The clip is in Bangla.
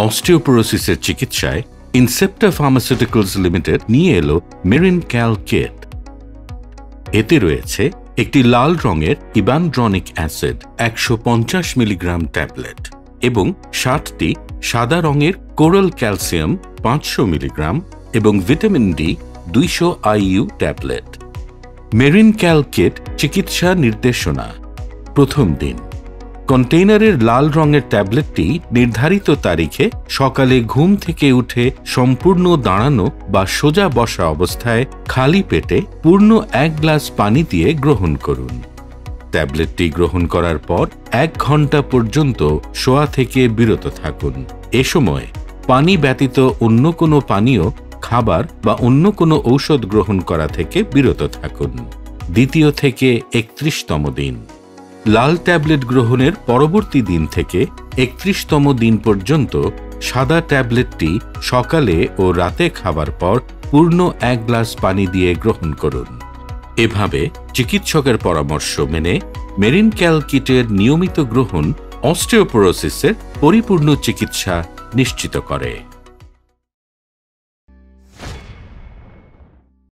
অস্টিওপোরোসিসের চিকিৎসায় ইনসেপ্টা ফার্মাসিউটিক্যালস লিমিটেড নিয়ে এলো MarinCal Kit। এতে রয়েছে একটি লাল রঙের ইবানড্রনিক অ্যাসিড 150 মিলিগ্রাম ট্যাবলেট এবং 60টি সাদা রঙের কোরাল ক্যালসিয়াম 500 মিলিগ্রাম এবং vitamin D 200 IU tablet. MarinCal Kit চিকিৎসা নির্দেশনা। প্রথম দিন, কন্টেইনারের লাল রঙের ট্যাবলেটটি নির্ধারিত তারিখে সকালে ঘুম থেকে উঠে সম্পূর্ণ দাঁড়ানো বা সোজা বসা অবস্থায় খালি পেটে পূর্ণ 1 গ্লাস পানি দিয়ে গ্রহণ করুন। ট্যাবলেটটি গ্রহণ করার পর 1 ঘন্টা পর্যন্ত শোয়া থেকে বিরত থাকুন। এ সময় পানি ব্যতীত অন্য কোনো পানীয়, খাবার বা অন্য কোনো ঔষধ গ্রহণ করা থেকে বিরত থাকুন। দ্বিতীয় থেকে 31তম দিন, লাল ট্যাবলেট গ্রহণের পরবর্তী দিন থেকে 31তম দিন পর্যন্ত সাদা ট্যাবলেটটি সকালে ও রাতে খাবার পর পূর্ণ 1 গ্লাস পানি দিয়ে গ্রহণ করুন। এভাবে চিকিৎসকের পরামর্শ মেনে MarinCal কিটের নিয়মিত গ্রহণ অস্টিওপোরোসিসের পরিপূর্ণ চিকিৎসা নিশ্চিত করে।